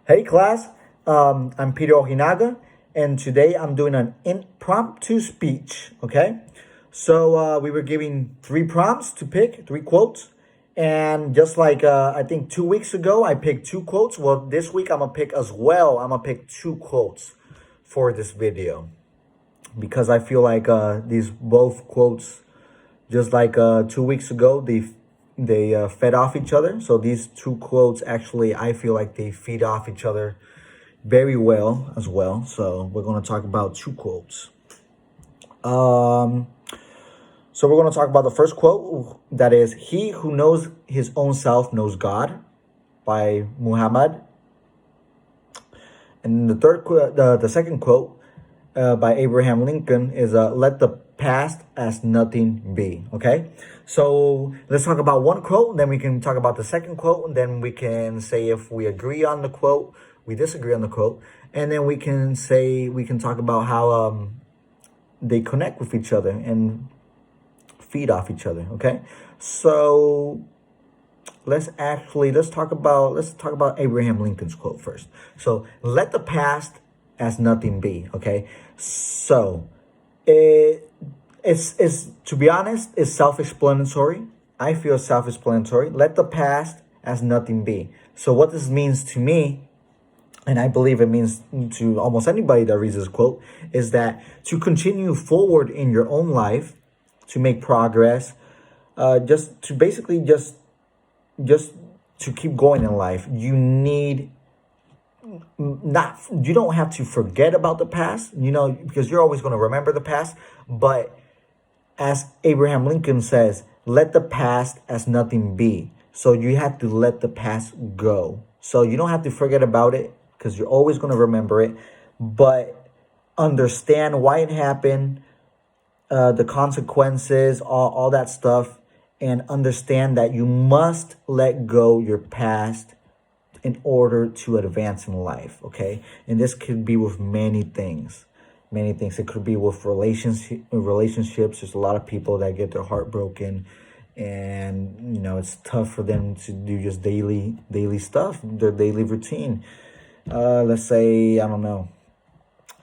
Hey class, I'm Peter Ojinaga, and today I'm doing an impromptu speech. Okay, so we were giving three prompts to pick, three quotes, and just like I think 2 weeks ago, I picked two quotes. Well, this week I'm gonna pick as well. I'm gonna pick two quotes for this video because I feel like these both quotes, just like 2 weeks ago, they fed off each other. So these two quotes actually, I feel like they feed off each other very well as well. So we're going to talk about two quotes. So we're going to talk about the first quote, that is, "He who knows his own self knows God," by Muhammad. And the second quote by Abraham Lincoln is, "Let the past as nothing be." Okay, so let's talk about one quote, and then we can talk about the second quote, and then we can say if we agree on the quote, we disagree on the quote, and then we can talk about how they connect with each other and feed off each other. Okay, so let's talk about Abraham Lincoln's quote first. So, "Let the past as nothing be." Okay, so it's to be honest, it's self-explanatory. I feel self-explanatory. Let the past as nothing be. So what this means to me, and I believe it means to almost anybody that reads this quote, is that to continue forward in your own life, to make progress, just to basically just to keep going in life, you need not you don't have to forget about the past, because you're always going to remember the past. But as Abraham Lincoln says, let the past as nothing be. So you have to let the past go. So you don't have to forget about it because you're always going to remember it, but understand why it happened, the consequences, all that stuff, and understand that you must let go your past in order to advance in life. Okay, and this could be with many things. It could be with relationships. There's a lot of people that get their heart broken, and it's tough for them to do just daily stuff, their daily routine. Let's say, I don't know,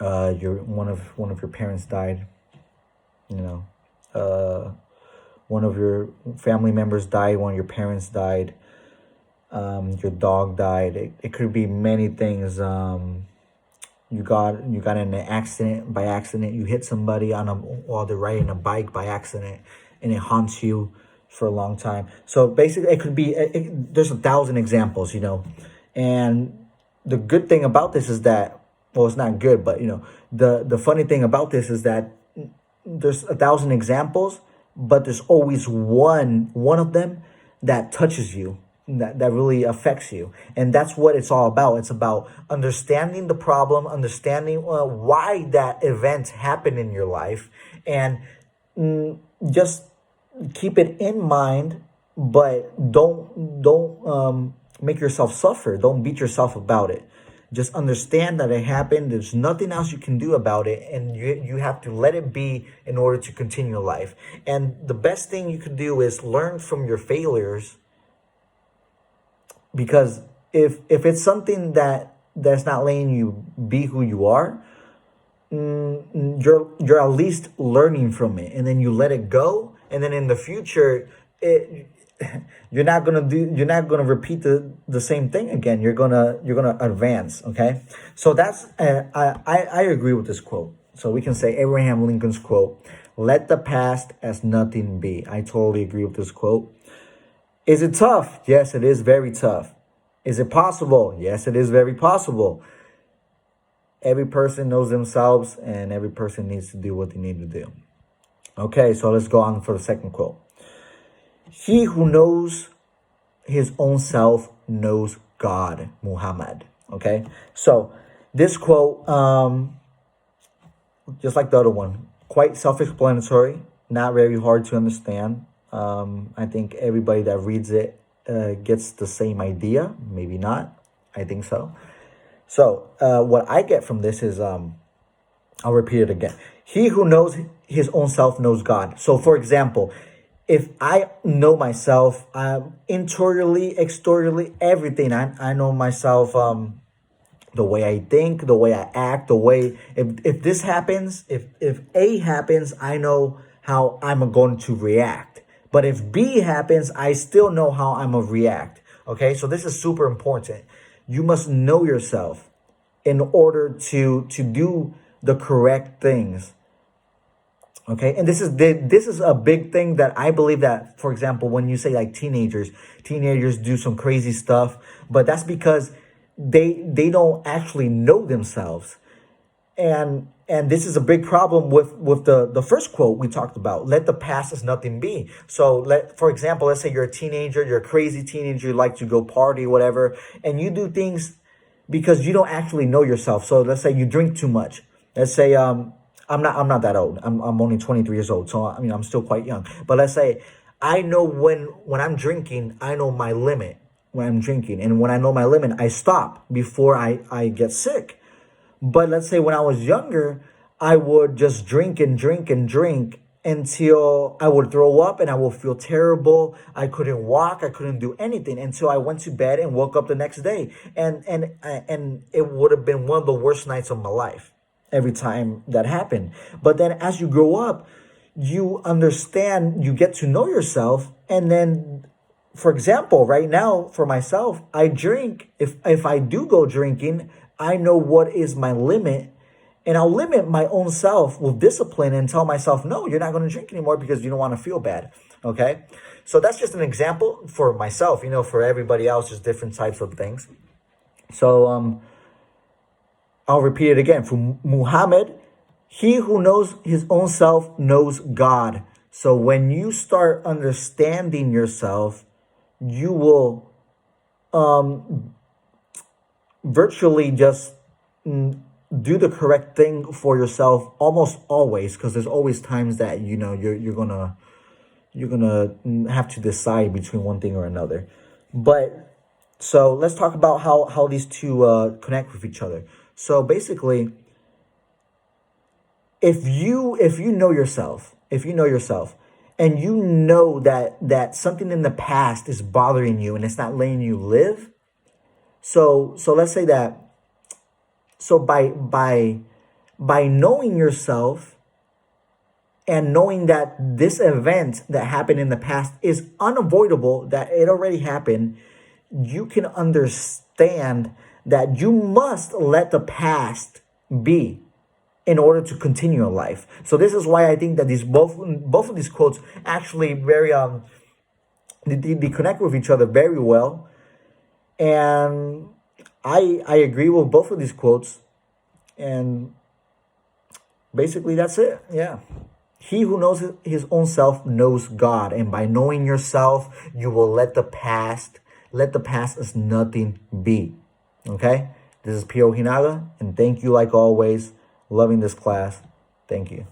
your one of your parents died. One of your family members died. One of your parents died. Your dog died. It could be many things. You got in an accident by accident. You hit somebody while they're riding a bike by accident, and it haunts you for a long time. So basically, it could be. There's 1,000 examples, and the good thing about this is that, well, it's not good, but the funny thing about this is that there's 1,000 examples, but there's always one of them that touches you, that really affects you. And that's what it's all about. It's about understanding the problem, understanding why that event happened in your life, and just keep it in mind, but don't make yourself suffer. Don't beat yourself about it. Just understand that it happened. There's nothing else you can do about it, and you have to let it be in order to continue life. And the best thing you can do is learn from your failures, because if it's something that's not letting you be who you are, you're at least learning from it, and then you let it go, and then in the future, you're not gonna repeat the same thing again. You're gonna advance. Okay, so that's I agree with this quote. So we can say Abraham Lincoln's quote, "Let the past as nothing be." I totally agree with this quote. Is it tough? Yes, it is very tough. Is it possible? Yes, it is very possible. Every person knows themselves, and every person needs to do what they need to do. Okay, so let's go on for the second quote. "He who knows his own self knows God," Muhammad. Okay, so this quote, just like the other one, quite self-explanatory, not very hard to understand. I think everybody that reads it gets the same idea. Maybe not. I think so. So what I get from this is, I'll repeat it again. He who knows his own self knows God. So, for example, if I know myself, interiorly, exteriorly, everything, I know myself the way I think, the way I act, the way if this happens, if A happens, I know how I'm going to react. But if B happens, I still know how I'm gonna react. Okay, so this is super important. You must know yourself in order to do the correct things. Okay, and this is a big thing that I believe that, for example, when you say like teenagers do some crazy stuff, but that's because they don't actually know themselves. And this is a big problem with the first quote we talked about. Let the past as nothing be. So for example, let's say you're a teenager, you're a crazy teenager, you like to go party, whatever, and you do things because you don't actually know yourself. So let's say you drink too much. Let's say I'm not that old. I'm only 23 years old. So I mean I'm still quite young. But let's say I know when I'm drinking, I know my limit when I'm drinking. And when I know my limit, I stop before I get sick. But let's say when I was younger, I would just drink and drink and drink until I would throw up and I would feel terrible. I couldn't walk. I couldn't do anything until I went to bed and woke up the next day. And it would have been one of the worst nights of my life every time that happened. But then as you grow up, you understand, you get to know yourself. And then, for example, right now for myself, I drink. If I do go drinking, I know what is my limit, and I'll limit my own self with discipline and tell myself, no, you're not going to drink anymore because you don't want to feel bad. Okay. So that's just an example for myself, for everybody else, just different types of things. So, I'll repeat it again. For Muhammad, he who knows his own self knows God. So when you start understanding yourself, you will, virtually just do the correct thing for yourself almost always, because there's always times that you're gonna have to decide between one thing or another. But so let's talk about how these two connect with each other. So basically, if you know yourself, and you know that something in the past is bothering you and it's not letting you live. So let's say that. So by knowing yourself and knowing that this event that happened in the past is unavoidable, that it already happened, you can understand that you must let the past be in order to continue your life. So this is why I think that these both of these quotes actually very they connect with each other very well. And I agree with both of these quotes. And basically that's it. Yeah. He who knows his own self knows God. And by knowing yourself, you will let the past as nothing be. Okay? This is Pio Hinaga, and thank you like always. Loving this class. Thank you.